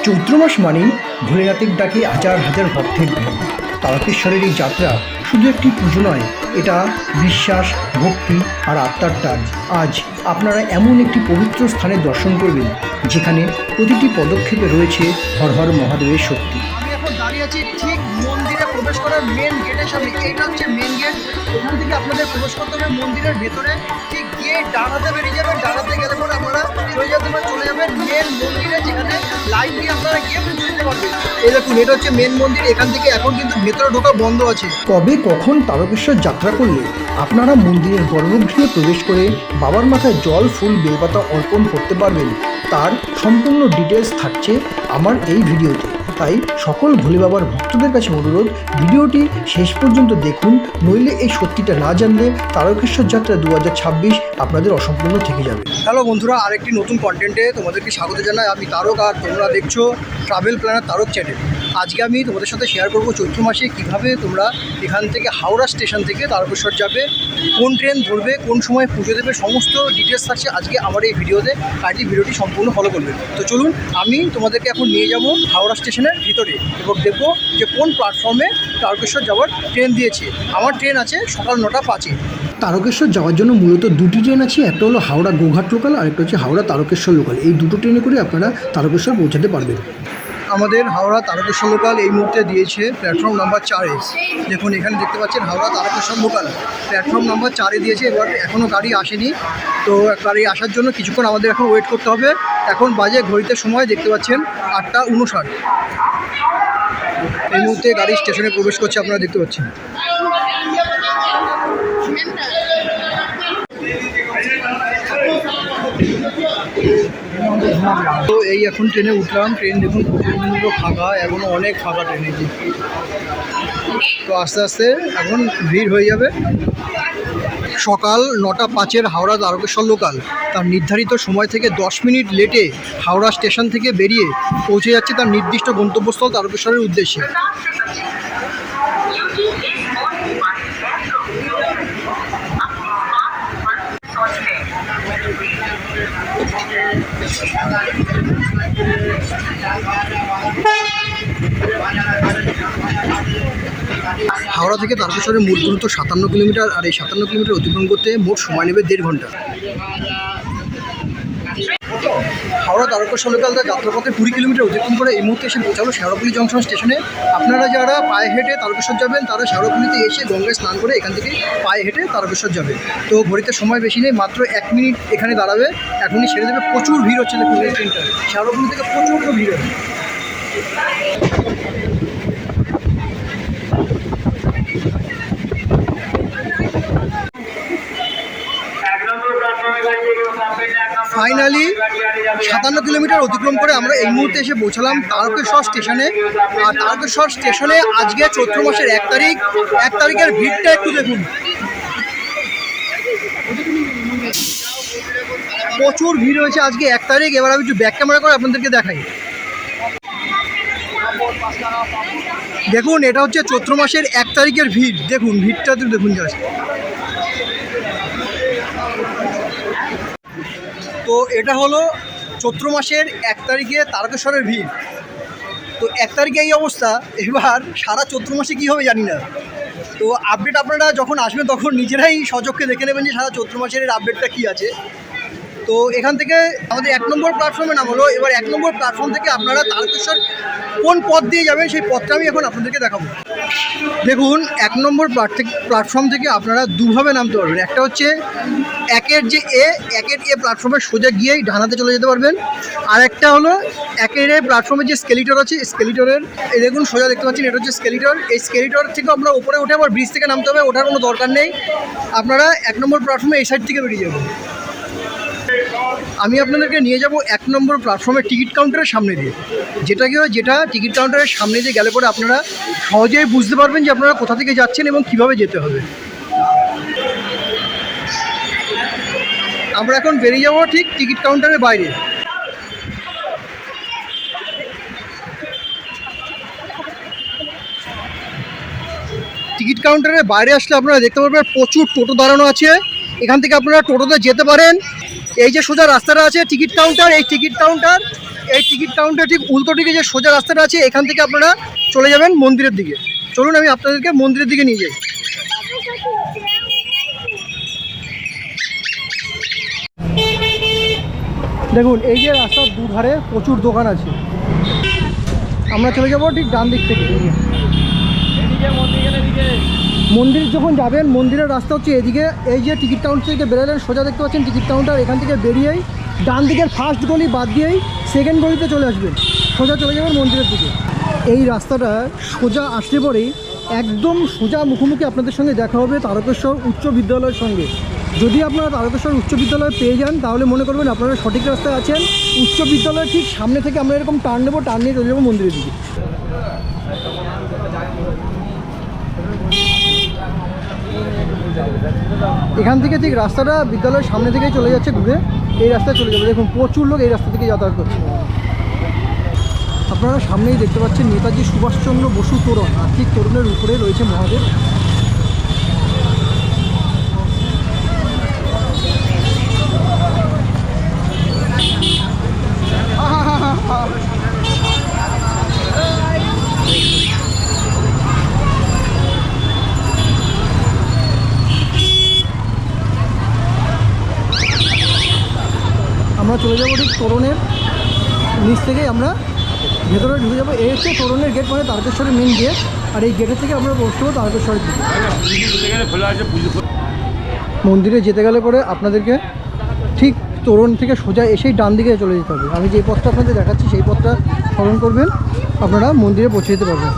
চৈত্র মাস মানেই ভোলেনাথের ডাকে হাজার হাজার ভক্তের ভিড়। তারকেশ্বরের এই যাত্রা শুধু একটি পুজো নয়, এটা বিশ্বাস, ভক্তি আর আত্মার টান। আজ আপনারা এমন একটি পবিত্র স্থানে দর্শন করবেন যেখানে প্রতিটি পদক্ষেপে রয়েছে হর হর মহাদেবের শক্তি। আমি এখন দাঁড়িয়ে আছি ঠিক মন্দিরে প্রবেশ করার মেন গেটের সামনে। এইটা হচ্ছে মেন গেট। ওখান থেকে আপনাদের প্রবেশ করতে হবে মন্দিরের ভেতরে। ঠিক গিয়ে ডানাতে বেরিয়ে যাবেন, ডানাতে গেলে পরে আপনারা চলে যাবেন মেন মন্দিরে, যেখানে লাইন দিয়ে আপনারা গিয়ে পুজো দিতে পারবেন। এই দেখুন, এটা হচ্ছে মেন মন্দির। এখান থেকে এখন কিন্তু ভেতরে ঢোকা বন্ধ আছে। কবে কখন তারকেশ্বর যাত্রা করলে আপনারা মন্দিরের গর্ভগৃহে প্রবেশ করে বাবার মাথায় জল, ফুল, বেলপাতা অর্পণ করতে পারবেন, তার সম্পূর্ণ ডিটেলস থাকছে আমার এই ভিডিওতে। তাই সকল ভোলে বাবার ভক্তদের কাছে অনুরোধ, ভিডিওটি শেষ পর্যন্ত দেখুন, নইলে এই সত্যিটা না জানলে তারকেশ্বর যাত্রা 2026 আপনাদের অসম্পূর্ণ থেকে যাবে। হ্যালো বন্ধুরা, আরেকটি নতুন কন্টেন্টে তোমাদেরকে স্বাগত জানাই। আমি তারক, আর তোমরা দেখছো ট্রাভেল প্ল্যানার তারক চ্যানেল। আজকে আমি তোমাদের সাথে শেয়ার করবো চৈত্র মাসে কীভাবে তোমরা এখান থেকে হাওড়া স্টেশন থেকে তারকেশ্বর যাবে, কোন ট্রেন ধরবে, কোন সময় পুজো দেবে, সমস্ত ডিটেলস থাকছে আজকে আমার এই ভিডিওতে। কাইন্ডলি ভিডিওটি সম্পূর্ণ ফলো করবে। তো চলুন, আমি তোমাদেরকে এখন নিয়ে যাব হাওড়া স্টেশনের ভিতরে এবং দেখবো যে কোন প্ল্যাটফর্মে তারকেশ্বর যাওয়ার ট্রেন দিয়েছে। আমার ট্রেন আছে সকাল 9:05-এ। তারকেশ্বর যাওয়ার জন্য মূলত দুটি ট্রেন আছে, একটা হলো হাওড়া গোঘাট লোকাল আর একটা হচ্ছে হাওড়া তারকেশ্বর লোকাল। এই দুটো ট্রেনে করে আপনারা তারকেশ্বর পৌঁছাতে পারবেন। আমাদের হাওড়া তারকেশ্বর লোকাল এই মুহূর্তে দিয়েছে প্ল্যাটফর্ম নাম্বার 4-এ। দেখুন, এখানে দেখতে পাচ্ছেন Howrah Tarakeswar local platform number 4-এ দিয়েছে। এবার এখনও গাড়ি আসেনি, তো গাড়ি আসার জন্য কিছুক্ষণ আমাদের এখন ওয়েট করতে হবে। এখন বাজে ঘড়িতে সময় দেখতে পাচ্ছেন 8:59। এই মুহূর্তে গাড়ি স্টেশনে প্রবেশ করছে, আপনারা দেখতে পাচ্ছেন। তো এই এখন ট্রেনে উঠলাম। ট্রেন দেখুন প্রচণ্ড ফাঁকা, এখনও অনেক ফাঁকা ট্রেনে। তো আস্তে আস্তে এখন ভিড় হয়ে যাবে। সকাল 9:05-এর হাওড়া তারকেশ্বর লোকাল তার নির্ধারিত সময় থেকে 10 মিনিট লেটে হাওড়া স্টেশন থেকে বেরিয়ে পৌঁছে যাচ্ছে তার নির্দিষ্ট গন্তব্যস্থল তারকেশ্বরের উদ্দেশ্যে। হাওড়া থেকে তারকেশ্বরের মোট দূরত্ব 57 কিলোমিটার, আর এই 57 কিলোমিটার অতিক্রম করতে মোট সময় নেবে 1.5 ঘন্টা। হাওড়া তারকেশ্বর লোকাল তার যাত্রাপথে 20 কিলোমিটার অতিক্রম করে এই মুহূর্তে এসে পৌঁছালো শেওড়াফুলি জংশন স্টেশনে। আপনারা যারা পায়ে হেঁটে তারকেশ্বর যাবেন তারা শেওড়াফুলিতে এসে গঙ্গায় স্নান করে এখান থেকে পায়ে হেঁটে তারকেশ্বর যাবে। তো ঘড়িতে সময় বেশি নেই, মাত্র 1 মিনিট এখানে দাঁড়াবে, এখনই ছেড়ে দেবে। প্রচুর ভিড় হচ্ছে দেখুন এই ট্রেনটা, শেওড়াফুলি থেকে প্রচণ্ড ভিড় হচ্ছে। ফাইনালি 57 কিলোমিটার অতিক্রম করে আমরা এই মুহূর্তে এসে পৌঁছালাম তারকেশ্বর স্টেশনে। আর তারকেশ্বর স্টেশনে আজকে চৈত্র মাসের 1 তারিখ। 1 তারিখের ভিড়টা একটু দেখুন, প্রচুর ভিড় হয়েছে আজকে 1 তারিখ। এবার আমি একটু ব্যাক ক্যামেরা করে আপনাদেরকে দেখাই। দেখুন, এটা হচ্ছে চৈত্র মাসের 1 তারিখের ভিড়। দেখুন ভিড়টা তো দেখুন জাস্ট। তো এটা হলো চৈত্র মাসের 1 তারিখে তারকেশ্বরের ভিড়। তো 1 তারিখে এই অবস্থা, এবার সারা চৈত্র মাসে কী হবে জানি না। তো আপডেট আপনারা যখন আসবেন তখন নিজেরাই সচক্ষে দেখে নেবেন যে সারা চৈত্র মাসের আপডেটটা কী আছে। তো এখান থেকে আমাদের 1 নম্বর প্ল্যাটফর্মে নাম হলো। এবার 1 নম্বর প্ল্যাটফর্ম থেকে আপনারা তারকেশ্বর কোন পথ দিয়ে যাবেন সেই পথটা আমি এখন আপনাদেরকে দেখাবো। দেখুন, 1 নম্বর প্ল্যাটফর্ম থেকে আপনারা দুভাবে নামতে পারবেন। একটা হচ্ছে 1-এর এ প্ল্যাটফর্মে সোজা গিয়েই ডানাতে চলে যেতে পারবেন। আর একটা হলো 1-এর এ প্ল্যাটফর্মে যে স্কেলিটর আছে, স্কেলিটরের এই দেখুন সোজা দেখতে পাচ্ছেন, এটা হচ্ছে স্কেলিটর। এই স্কেলিটর থেকে আমরা উপরে উঠে আবার ব্রিজ থেকে নামতে হবে, ওঠার কোনো দরকার নেই। আপনারা 1 নম্বর প্ল্যাটফর্মে এই সাইড থেকে বেরিয়ে যাবেন। আমি আপনাদেরকে নিয়ে যাব 1 নম্বর প্ল্যাটফর্মের টিকিট কাউন্টারের সামনে দিয়ে। যেটা টিকিট কাউন্টারের সামনে দিয়ে গেলে পরে আপনারা সহজেই বুঝতে পারবেন যে আপনারা কোথা থেকে যাচ্ছেন এবং কিভাবে যেতে হবে। আমরা এখন বেরিয়ে যাব ঠিক টিকিট কাউন্টারের বাইরে। টিকিট কাউন্টারের বাইরে আসলে আপনারা দেখতে পারবেন প্রচুর টোটো দাঁড়ানো আছে। এখান থেকে আপনারা টোটোতে যেতে পারেন। এই যে সোজা রাস্তাটা আছে টিকিট কাউন্টার, এই টিকিট কাউন্টার এই টিকিট কাউন্টার ঠিক উল্টো দিকে যে সোজা রাস্তাটা আছে এখান থেকে আপনারা চলে যাবেন মন্দিরের দিকে। চলুন আমি আপনাদেরকে মন্দিরের দিকে নিয়ে যাই। দেখুন এই যে রাস্তার দুধারে প্রচুর দোকান আছে। আমরা চলে যাবো ঠিক ডান দিক থেকে। মন্দির যখন যাবেন মন্দিরের রাস্তা হচ্ছে এদিকে। এই যে টিকিট কাউন্টার থেকে বেরোলেন সোজা দেখতে পাচ্ছেন টিকিট কাউন্টার, এখান থেকে বেরিয়েই ডান দিকের ফার্স্ট গলি বাদ দিয়েই সেকেন্ড গলিতে চলে আসবেন, সোজা চলে যাবেন মন্দিরের দিকে। এই রাস্তাটা সোজা আসলে পরেই একদম সোজা মুখোমুখি আপনাদের সঙ্গে দেখা হবে তারকেশ্বর উচ্চ বিদ্যালয়ের সঙ্গে। যদি আপনারা তারকেশ্বর উচ্চ বিদ্যালয় পেয়ে যান তাহলে মনে করবেন আপনারা সঠিক রাস্তায় আছেন। উচ্চ বিদ্যালয়ের ঠিক সামনে থেকে আমরা এরকম টার্ন নেবো, টার্ন নিয়ে চলে যাবো মন্দিরের দিকে। এখান থেকে ঠিক রাস্তাটা বিদ্যালয়ের সামনে থেকেই চলে যাচ্ছে, ঘুরে এই রাস্তায় চলে যাবে। দেখুন প্রচুর লোক এই রাস্তা থেকে যাতায়াত করছে। আপনারা সামনেই দেখতে পাচ্ছেন নেতাজি সুভাষচন্দ্র বসু তোরণ, আর ঠিক তোরণের উপরে রয়েছে মহাদেব। আমরা চলে যাবো ঠিক তোরণের নিচ থেকেই আমরা ভেতরে ঢুকে যাবো। এই হচ্ছে তোরণের গেট, মানে তারকেশ্বরের মেন গেট। আর এই গেটের থেকে আমরা বসতে হবো তারকেশ্বরের দিকে। মন্দিরে যেতে গেলে পরে আপনাদেরকে ঠিক তোরণ থেকে সোজা এসেই ডান দিকে চলে যেতে হবে। আমি যে পথটা আপনাদের দেখাচ্ছি সেই পথটা স্মরণ করবেন, আপনারা মন্দিরে পৌঁছে যেতে পারবেন।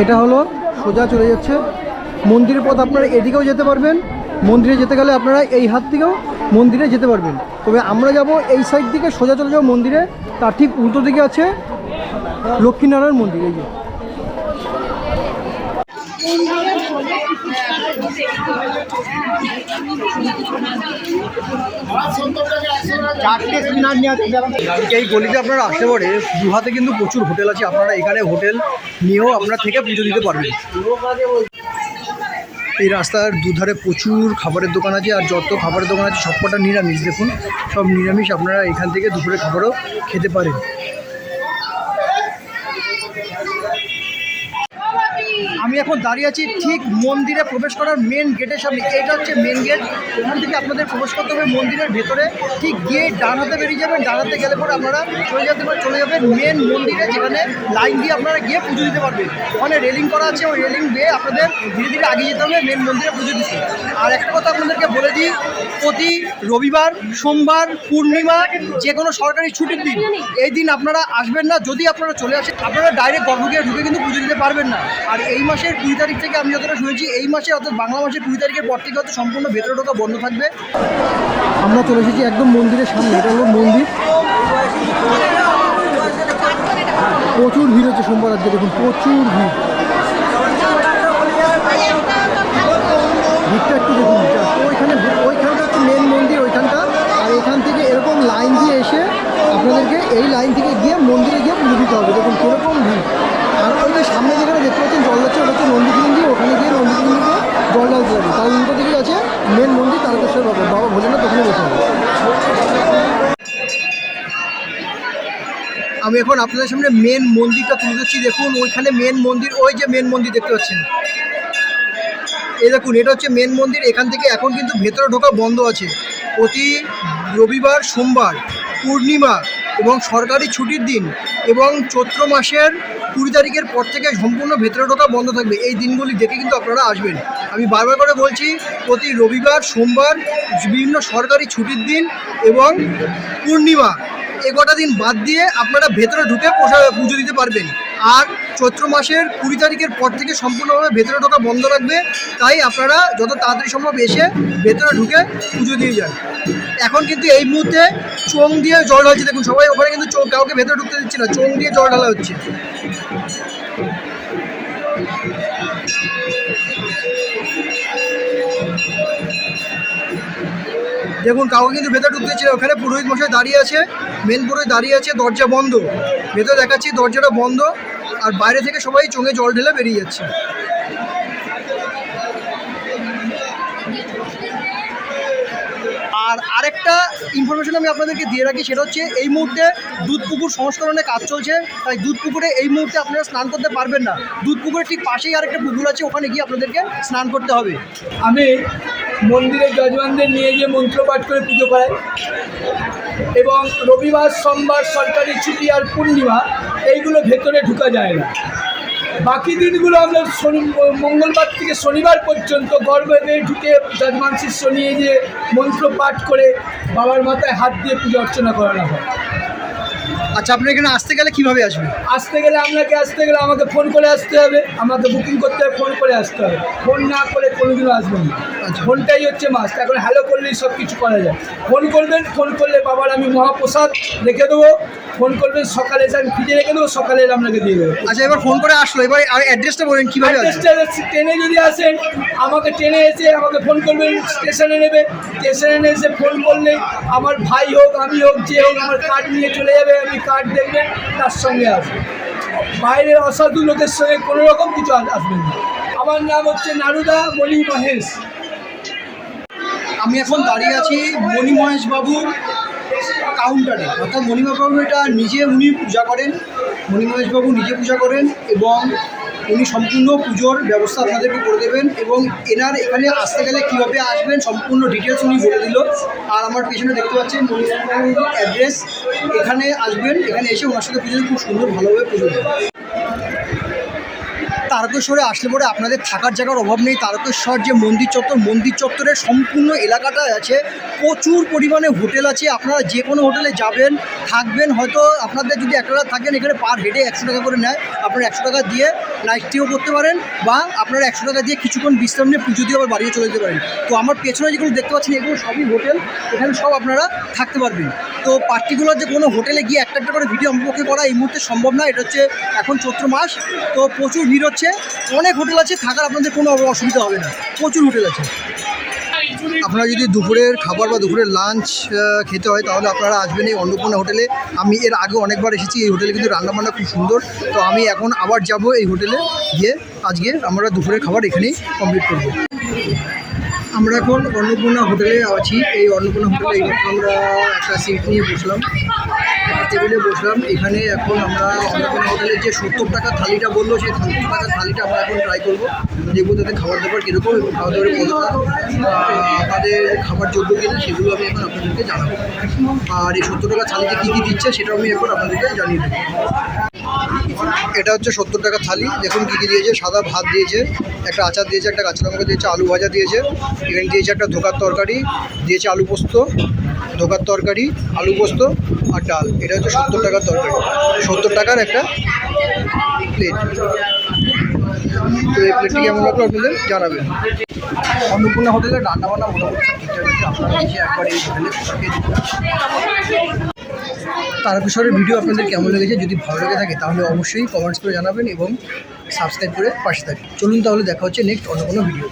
এটা হলো সোজা চলে যাচ্ছে মন্দিরের পথ। আপনারা এদিকেও যেতে পারবেন, মন্দিরে যেতে গেলে আপনারা এই হাত থেকেও মন্দিরে যেতে পারবেন। তবে আমরা যাব এই সাইড দিকে, সোজা চলে যাবো মন্দিরে। তার ঠিক উল্টো দিকে আছে লক্ষ্মীনারায়ণ মন্দির। এই যে এই গলিতে আপনারা আসতে পারে দু হাতে কিন্তু প্রচুর হোটেল আছে। আপনারা এখানে হোটেল নিয়েও আপনারা থেকে পুজো দিতে পারবেন। এই রাস্তার দুধারে প্রচুর খাবারের দোকান আছে, আর যত খাবারের দোকান আছে সবকটা নিরামিষ। দেখুন সব নিরামিষ, আপনারা এখান থেকে দুপুরে খাবারও খেতে পারেন। আমি এখন দাঁড়িয়ে আছি ঠিক মন্দিরে প্রবেশ করার মেন গেটের সামনে। এটা হচ্ছে মেন গেট, ওখান থেকে আপনাদের প্রবেশ করতে হবে মন্দিরের ভেতরে। ঠিক গিয়ে ডান হাতে বেরিয়ে যাবেন, ডান হাতে গেলে পরে আপনারা চলে যাবেন মেন মন্দিরে, যেখানে লাইন দিয়ে আপনারা গিয়ে পুজো দিতে পারবেন। ওখানে রেলিং করা আছে, ওই রেলিং দিয়ে আপনাদের ধীরে ধীরে এগিয়ে যেতে হবে মেন মন্দিরে পুজো দিতে। আর একটা কথা আপনাদেরকে বলে দিই, প্রতি রবিবার, সোমবার, পূর্ণিমা, যে কোনো সরকারি ছুটির দিন এই দিন আপনারা আসবেন না। যদি আপনারা চলে আসেন আপনারা ডাইরেক্ট গর্ভগৃহে ঢুকে কিন্তু পুজো দিতে পারবেন না। আর এই মাসের 20 তারিখ থেকে আমি যতটা শুনেছি, এই মাসে অর্থাৎ বাংলা মাসের 20 তারিখের পর থেকে হয়তো সম্পূর্ণ ভেতরে ঢোকা বন্ধ থাকবে। আমরা চলে এসেছি একদম মন্দিরের সামনে। এটা হলো মন্দির। প্রচুর ভিড় হচ্ছে সোমবার আজকে, দেখুন প্রচুর ভিড়। ভিড়টা একটু দেখুন। ওইখানটা হচ্ছে মেন মন্দির, ওইখানটা। আর এখান থেকে এরকম লাইন দিয়ে এসে আপনাদেরকে এই লাইন থেকে গিয়ে মন্দিরে গিয়ে পুজো দিতে হবে। দেখুন কীরকম ভিড়। আর ওই যে সামনে যেখানে দেখতে পাচ্ছেন জল যাচ্ছে, ওটা হচ্ছে নন্দীগ্রিন্দি। ওখানে গিয়ে নন্দীগ্রিন্দিতে জল ঢালতে হবে। তার উল্টো দিকে আছে মেন মন্দির তারকেশ্বর বাবা ভোলেনাথ, ওখানে বসে হবে। আমি এখন আপনাদের সামনে মেন মন্দিরটা তুলে ধরছি। দেখুন ওইখানে মেন মন্দির, ওই যে মেন মন্দির দেখতে পাচ্ছেন, এই দেখুন এটা হচ্ছে মেন মন্দির। এখান থেকে এখন কিন্তু ভেতরে ঢোকা বন্ধ আছে। প্রতি রবিবার, সোমবার, পূর্ণিমা এবং সরকারি ছুটির দিন এবং চৈত্র মাসের 20 তারিখের পর থেকে সম্পূর্ণ ভেতরে ঢোকা বন্ধ থাকবে। এই দিনগুলি দেখে কিন্তু আপনারা আসবেন। আমি বারবার করে বলছি, প্রতি রবিবার, সোমবার, বিভিন্ন সরকারি ছুটির দিন এবং পূর্ণিমা, এ কটা দিন বাদ দিয়ে আপনারা ভেতরে ঢুকে পুজো দিতে পারবেন। আর চৈত্র মাসের 20 তারিখের পর থেকে সম্পূর্ণভাবে ভেতরে ঢোকা বন্ধ রাখবে। তাই আপনারা যত তাড়াতাড়ি সম্ভব এসে ভেতরে ঢুকে পুজো দিয়ে যান। এখন কিন্তু এই মুহূর্তে চোং দিয়ে জল ঢালছে, দেখুন সবাই ওখানে কিন্তু কাউকে ভেতরে ঢুকতে দিচ্ছে না, চোং দিয়ে জল ঢালা হচ্ছে। দেখুন কাউকে কিন্তু ভেতরে ঢুকতে দিচ্ছে না, ওখানে পুরোহিত মশাই দাঁড়িয়ে আছে, মেন পুরোহিত দাঁড়িয়ে আছে, দরজা বন্ধ, ভেতরে দেখাচ্ছি দরজাটা বন্ধ, আর বাইরে থেকে সবাই চোঙে জল ঢেলে বেরিয়ে যাচ্ছে। আর আরেকটা ইনফরমেশন আমি আপনাদেরকে দিয়ে রাখি, সেটা হচ্ছে এই মুহূর্তে দুধ পুকুর সংস্করণের কাজ চলছে, তাই দুধ পুকুরে এই মুহূর্তে আপনারা স্নান করতে পারবেন না। দুধ পুকুরের ঠিক পাশেই আরেকটা পুকুর আছে, ওখানে গিয়ে আপনাদেরকে স্নান করতে হবে। আমি মন্দিরের যজমানদের নিয়ে গিয়ে মন্ত্রপাঠ করে পুজো করাই, এবং রবিবার, সোমবার, সরকারি ছুটি আর পূর্ণিমা এইগুলো ভেতরে ঢোকা যায় না। বাকি দিনগুলো আমরা মঙ্গলবার থেকে শনিবার পর্যন্ত গর্ভে ঢুকে যজমান শিষ্য নিয়ে গিয়ে মন্ত্র পাঠ করে বাবার মাথায় হাত দিয়ে পুজো অর্চনা করানো হয়। আচ্ছা, আপনি এখানে আসতে গেলে কিভাবে আসবেন? আসতে গেলে আমাকে ফোন করে আসতে হবে, আমাকে বুকিং করতে হবে, ফোন করে আসতে হবে। ফোন না করে কোনোদিনও আসবেন না। আচ্ছা। ফোনটাই হচ্ছে মাস্ট। এখন হ্যালো করলেই সব কিছু করা যায়। ফোন করবেন, ফোন করলে বাবার আমি মহাপ্রসাদ রেখে দেবো। ফোন করবেন সকালে, এসে আমি ফ্রিজে রেখে দেবো, সকালে এলে আপনাকে দিয়ে দেবো। আচ্ছা, এবার ফোন করে আসলো, এবার অ্যাড্রেসটা বলেন কীভাবে আসবেন? ট্রেনে যদি আসেন, আমাকে ট্রেনে এসে আমাকে ফোন করবেন, স্টেশনে নেবে, স্টেশনে এসে ফোন করলে আমার ভাই হোক, আমি হোক, যে হোক, আমার কার্ড নিয়ে চলে যাবে। আপনি কার্ড দেখবেন, তার সঙ্গে আসবেন। বাইরের অসাধু লোকের সঙ্গে কোনো রকম কিছু আসবেন না। আমার নাম হচ্ছে নারুদা মণি মহেশ। আমি এখন দাঁড়িয়ে আছি মণি মহেশ বাবুর কাউন্টারে, অর্থাৎ মণি মহেশ বাবু এটা নিজে উনি পূজা করেন, মণি মহেশ বাবু নিজে পূজা করেন, এবং উনি সম্পূর্ণ পুজোর ব্যবস্থা আপনাদেরকে করে দেবেন, এবং এনার এখানে আসতে গেলে কীভাবে আসবেন সম্পূর্ণ ডিটেলস উনি বলে দিল। আর আমার পেছনে দেখতে পাচ্ছেন মণি মহেশ বাবুর অ্যাড্রেস, এখানে আসবেন, এখানে এসে ওনার সাথে পুজো খুব সুন্দর ভালোভাবে পুজো দেবেন। তারকেশ্বরে আসলে পরে আপনাদের থাকার জায়গার অভাব নেই। তারকেশ্বর যে মন্দির চত্বরের সম্পূর্ণ এলাকাটা আছে, প্রচুর পরিমাণে হোটেল আছে। আপনারা যে কোনো হোটেলে যাবেন, থাকবেন, হয়তো আপনাদের যদি একটা রাত থাকেন, এখানে পার হেডে 100 টাকা করে নেয়। আপনারা 100 টাকা দিয়ে নাইট স্টেও করতে পারেন, বা আপনারা 100 টাকা দিয়ে কিছুক্ষণ বিশ্রাম নিয়ে পুজো দিয়ে আবার বাড়িও চলে যেতে পারেন। তো আমার পেছনে যেগুলো দেখতে পাচ্ছেন, এগুলো সবই হোটেল, এখানে সব আপনারা থাকতে পারবেন। তো পার্টিকুলার যে কোনো হোটেলে গিয়ে একটা করে ভিডিও আমার পক্ষে করা এই মুহূর্তে সম্ভব না। এটা হচ্ছে এখন চৈত্র মাস, তো প্রচুর ভিড় হচ্ছে, অনেক হোটেল আছে, থাকার আপনাদের কোনো অসুবিধা হবে না, প্রচুর হোটেল আছে। আপনারা যদি দুপুরের খাবার বা দুপুরের লাঞ্চ খেতে হয়, তাহলে আপনারা আসবেন এই অন্নপূর্ণা হোটেলে। আমি এর আগে অনেকবার এসেছি, এই হোটেলে কিন্তু রান্নাবান্না খুব সুন্দর। তো আমি এখন আবার যাব এই হোটেলে গিয়ে, আজকে আমরা দুপুরের খাবার এখানেই কমপ্লিট করব। আমরা এখন অন্নপূর্ণা হোটেলে আছি। এই অন্নপূর্ণা হোটেলে আমরা একটা সিট নিয়ে বসলাম, টেবিলে বসলাম। এখানে এখন আমরা অন্নপূর্ণা হোটেলের যে 70 টাকা থালিটা বললো, সেই 70 টাকার থালিটা আমরা এখন ট্রাই করবো, দেখবো তাদের খাবার দাবার কীরকম এবং খাওয়া দাওয়ার কতটা তাদের খাবার যোগ্য কিনা, সেগুলো আমি এখন আপনাদেরকে জানাবো। আর এই 70 টাকা থালিতে কী কী দিচ্ছে সেটাও আমি এখন আপনাদেরকে জানিয়ে দেবো। এটা হচ্ছে 70 টাকা থালি, দেখুন কী কী দিয়েছে। সাদা ভাত দিয়েছে, একটা আচার দিয়েছে, একটা কাঁচা লঙ্কা দিয়েছে, আলু ভাজা দিয়েছে, এখানে দিয়েছে একটা ধোকার তরকারি, দিয়েছে আলু পোস্ত, ধোকার তরকারি, আলু পোস্ত আর ডাল। এটা হচ্ছে 70 টাকার তরকারি, 70 টাকার একটা প্লেট। তো এই প্লেটটি কেমন লাগলো আপনাদের জানাবেন। অন্নপূর্ণা হোটেলের রান্নাবান্না মোটামুটি সব ঠিকঠাক আছে, আপনারা এসে একবার এই হোটেলে খেয়ে দিতে পারেন। তারকেশ্বরের ভিডিও আপনাদের কেমন লেগেছে, যদি ভালো লেগে থাকে তাহলে অবশ্যই কমেন্টস করে জানাবেন এবং সাবস্ক্রাইব করে পাশে থাকবেন। চলুন তাহলে দেখা হচ্ছে নেক্সট অন্য কোনো ভিডিও।